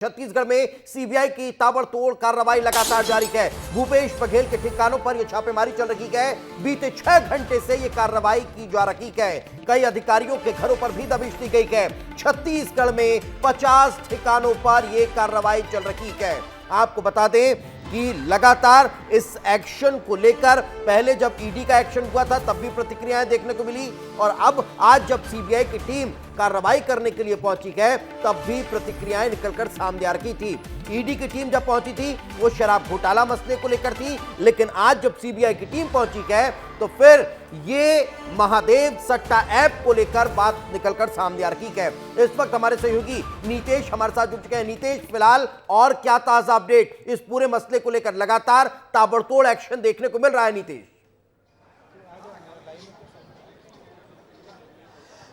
छत्तीसगढ़ में सीबीआई की ताबड़तोड़ कार्रवाई लगातार जारी है। भूपेश बघेल के ठिकानों पर यह छापेमारी चल रही है। बीते 6 घंटे से यह कार्रवाई की जा रही है। कई अधिकारियों के घरों पर भी दबिश दी गई है। छत्तीसगढ़ में 50 ठिकानों पर यह कार्रवाई चल रही है। आपको बता दें कि लगातार इस एक्शन को लेकर पहले जब ईडी का एक्शन हुआ था तब भी प्रतिक्रियाएं देखने को मिली, और अब आज जब सीबीआई की टीम कार्रवाई करने के लिए पहुंची है तब भी प्रतिक्रियाएं निकलकर सामने आ रही थी। ईडी की टीम जब पहुंची थी वो शराब घोटाला मसले को लेकर थी, लेकिन आज जब सीबीआई की टीम पहुंची है तो फिर ये महादेव सट्टा ऐप को लेकर बात निकलकर सामने आ रही है। इस वक्त हमारे सहयोगी नीतेश हमारे साथ जुड़ चुके हैं। नीतेश, फिलहाल और क्या ताजा अपडेट इस पूरे मसले को लेकर? लगातार ताबड़तोड़ एक्शन देखने को मिल रहा है नीतेश।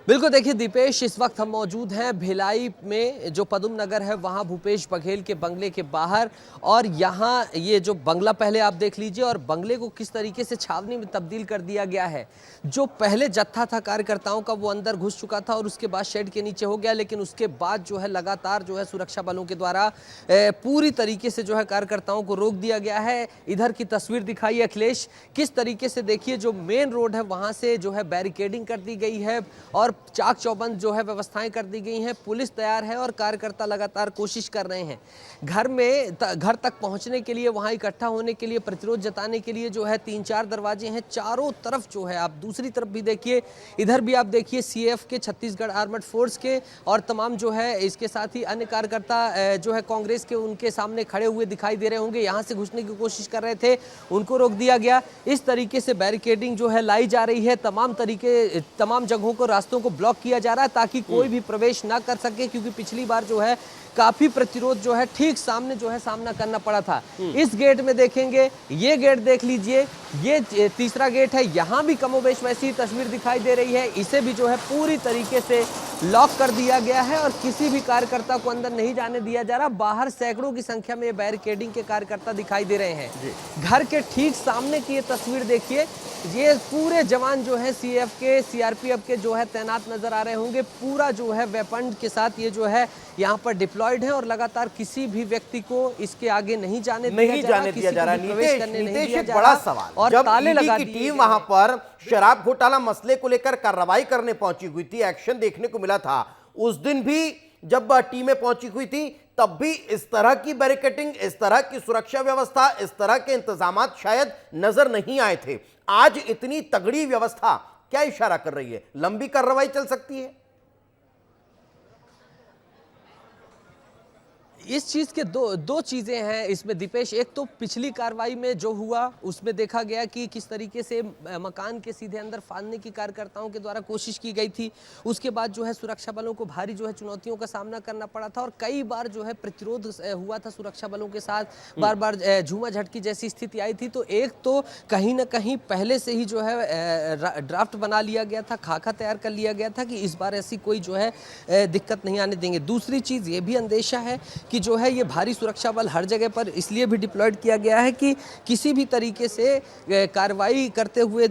बिल्कुल, देखिए दीपेश, इस वक्त हम मौजूद हैं भिलाई में, जो पदम नगर है वहाँ भूपेश बघेल के बंगले के बाहर। और यहाँ ये जो बंगला पहले आप देख लीजिए, और बंगले को किस तरीके से छावनी में तब्दील कर दिया गया है। जो पहले जत्था था कार्यकर्ताओं का वो अंदर घुस चुका था और उसके बाद शेड के नीचे हो गया, लेकिन उसके बाद जो है लगातार जो है सुरक्षा बलों के द्वारा पूरी तरीके से जो है कार्यकर्ताओं को रोक दिया गया है। इधर की तस्वीर दिखाई अखिलेश, किस तरीके से देखिए जो मेन रोड है वहाँ से जो है बैरिकेडिंग कर दी गई है और चाक चौबंद जो है व्यवस्थाएं कर दी गई हैं। पुलिस तैयार है और कार्यकर्ता लगातार कोशिश कर रहे हैं घर तक पहुंचने के लिए, वहां इकट्ठा होने के लिए, प्रतिरोध जताने के लिए जो है 3-4 दरवाजे हैं चारों तरफ जो है। आप दूसरी तरफ भी देखिए, इधर भी आप देखिए सीएफ के, छत्तीसगढ़ आर्मड फोर्स के और तमाम जो है इसके साथ ही अन्य कार्यकर्ता जो है कांग्रेस के, उनके सामने खड़े हुए दिखाई दे रहे होंगे। यहाँ से घुसने की कोशिश कर रहे थे, उनको रोक दिया गया। इस तरीके से बैरिकेडिंग जो है लाई जा रही है। तमाम जगहों को, रास्तों को ब्लॉक किया जा रहा है ताकि कोई भी प्रवेश ना कर सके, क्योंकि पिछली बार जो है काफी प्रतिरोध जो है ठीक सामने जो है सामना करना पड़ा था। इस गेट में देखेंगे, ये गेट देख लीजिए, ये तीसरा गेट है, यहाँ भी कमोबेश वैसी तस्वीर दिखाई दे रही है। इसे भी जो है पूरी तरीके से लॉक कर दिया गया है और किसी भी कार्यकर्ता को अंदर नहीं जाने दिया जा रहा। बाहर सैकड़ों की संख्या में बैरिकेडिंग के कार्यकर्ता दिखाई दे रहे हैं। घर के ठीक सामने की ये तस्वीर देखिए, ये पूरे जवान जो है सीएफ के, सीआरपीएफ के जो है तैनात नजर आ रहे होंगे। पूरा जो है वेपन के साथ ये जो है यहाँ पर डिप्लॉयड है और लगातार किसी भी व्यक्ति को इसके आगे नहीं जाने दिया जा रहा। नीतेश, एक बड़ा सवाल, और जब ईडी की टीम वहां पर शराब घोटाला मसले को लेकर कार्रवाई करने पहुंची हुई थी, एक्शन देखने को मिला था, उस दिन भी जब टीमें पहुंची हुई थी तब भी इस तरह की बैरिकेडिंग, इस तरह की सुरक्षा व्यवस्था, इस तरह के इंतजामात शायद नजर नहीं आए थे। आज इतनी तगड़ी व्यवस्था क्या इशारा कर रही है? लंबी कार्रवाई चल सकती है? इस चीज के दो चीजें हैं इसमें दीपेश। एक तो पिछली कार्रवाई में जो हुआ उसमें देखा गया कि किस तरीके से मकान के सीधे अंदर फांदने की कार्यकर्ताओं के द्वारा कोशिश की गई थी। उसके बाद जो है सुरक्षा बलों को भारी जो है चुनौतियों का सामना करना पड़ा था और कई बार जो है प्रतिरोध हुआ था सुरक्षा बलों के साथ, बार बार झूमा झटकी जैसी स्थिति आई थी। तो एक तो कहीं ना कहीं पहले से ही जो है ड्राफ्ट बना लिया गया था, खाका तैयार कर लिया गया था कि इस बार ऐसी कोई जो है दिक्कत नहीं आने देंगे। दूसरी चीज ये भी अंदेशा है कि जो है ये भारी सुरक्षा बल हर जगह पर इसलिए भी डिप्लॉयड किया गया है कि किसी भी तरीके से कार्रवाई करते हुए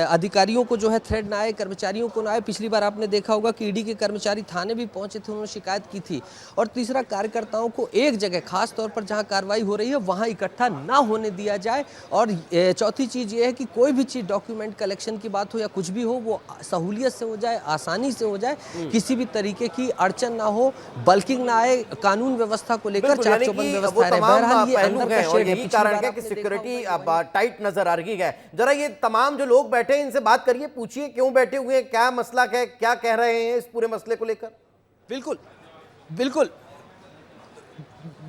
अधिकारियों को जो है थ्रेड ना आए, कर्मचारियों को ना आए। पिछली बार आपने देखा होगा कि ईडी के कर्मचारी थाने भी पहुंचे थे, उन्होंने शिकायत की थी। और तीसरा, कार्यकर्ताओं को एक जगह, खास तौर पर जहां कार्रवाई हो रही है वहां इकट्ठा ना होने दिया जाए। और चौथी चीज ये है कि कोई भी चीज, डॉक्यूमेंट कलेक्शन की बात हो या कुछ भी हो, वो सहूलियत से हो जाए, आसानी से हो जाए, किसी भी तरीके की अड़चन ना हो, बल्किंग ना आए, कानून व्यवस्था को लेकर चाक चौबंद व्यवस्था है। बहरहाल ये अंदर का शेड है, यही कारण है कि सिक्योरिटी अब टाइट नजर आ रही है। जरा ये तमाम जो लोग बैठे हैं इनसे बात करिए, पूछिए क्यों बैठे हुए हैं, क्या मसला है, क्या कह रहे हैं इस पूरे मसले को लेकर।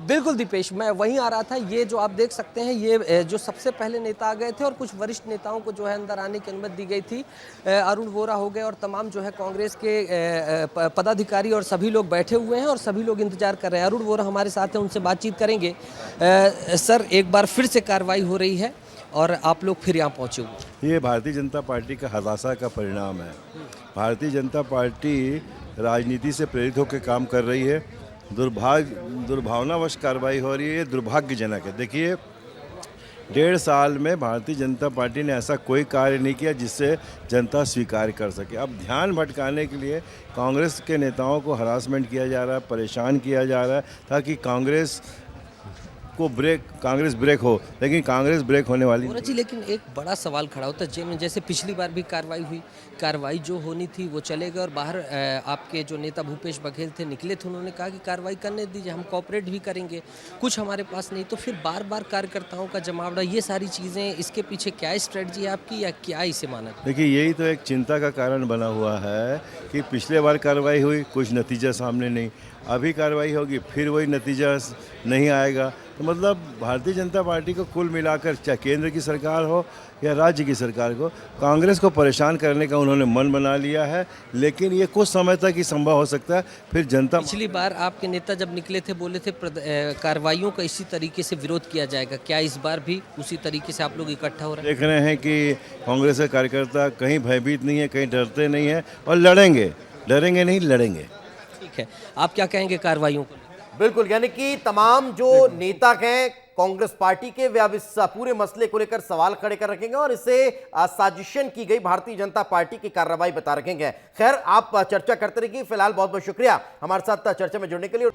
बिल्कुल दीपेश, मैं वहीं आ रहा था। ये जो आप देख सकते हैं, ये जो सबसे पहले नेता आ गए थे और कुछ वरिष्ठ नेताओं को जो है अंदर आने की अनुमति दी गई थी। अरुण वोरा हो गए और तमाम जो है कांग्रेस के पदाधिकारी और सभी लोग बैठे हुए हैं और सभी लोग इंतजार कर रहे हैं। अरुण वोरा हमारे साथ हैं, उनसे बातचीत करेंगे। सर, एक बार फिर से कार्रवाई हो रही है और आप लोग फिर यहाँ पहुँचे हुए। ये भारतीय जनता पार्टी का हताशा का परिणाम है। भारतीय जनता पार्टी राजनीति से प्रेरित होकर काम कर रही है। दुर्भावनावश कार्रवाई हो रही है, ये दुर्भाग्यजनक है। देखिए, 1.5 साल में भारतीय जनता पार्टी ने ऐसा कोई कार्य नहीं किया जिससे जनता स्वीकार कर सके। अब ध्यान भटकाने के लिए कांग्रेस के नेताओं को हरासमेंट किया जा रहा है, परेशान किया जा रहा है ताकि कांग्रेस ब्रेक हो, लेकिन कांग्रेस ब्रेक होने वाली गौरव जी, लेकिन एक बड़ा सवाल खड़ा होता है जैसे पिछली बार भी कार्रवाई हुई, कार्रवाई जो होनी थी वो चले गए और बाहर आपके जो नेता भूपेश बघेल थे निकले थे, उन्होंने कहा कि कार्रवाई करने दीजिए, हम कोऑपरेट भी करेंगे, कुछ हमारे पास नहीं, तो फिर बार बार कार्यकर्ताओं का जमावड़ा, ये सारी चीज़ें, इसके पीछे क्या स्ट्रेटजी है आपकी या क्या इसे माना? देखिए, यही तो एक चिंता का कारण बना हुआ है कि पिछले बार कार्रवाई हुई, कुछ नतीजा सामने नहीं, अभी कार्रवाई होगी फिर वही नतीजा नहीं आएगा। तो मतलब भारतीय जनता पार्टी को कुल मिलाकर, चाहे केंद्र की सरकार हो या राज्य की सरकार को, कांग्रेस को परेशान करने का उन्होंने मन बना लिया है। लेकिन ये कुछ समय तक ही संभव हो सकता है, फिर जनता। पिछली बार आपके नेता जब निकले थे बोले थे कार्रवाइयों का इसी तरीके से विरोध किया जाएगा, क्या इस बार भी उसी तरीके से आप लोग इकट्ठा हो रहे हैं? देख रहे हैं कि कांग्रेस के कार्यकर्ता कहीं भयभीत नहीं है, कहीं डरते नहीं है और लड़ेंगे, डरेंगे नहीं, लड़ेंगे। ठीक है, आप क्या कहेंगे कार्रवाइयों को? बिल्कुल, यानी कि तमाम जो नेता हैं कांग्रेस पार्टी के, वे अब इस पूरे मसले को लेकर सवाल खड़े कर रखेंगे और इसे साजिशन की गई भारतीय जनता पार्टी की कार्रवाई बता रखेंगे। खैर, आप चर्चा करते रहिए। फिलहाल बहुत बहुत शुक्रिया हमारे साथ चर्चा में जुड़ने के लिए।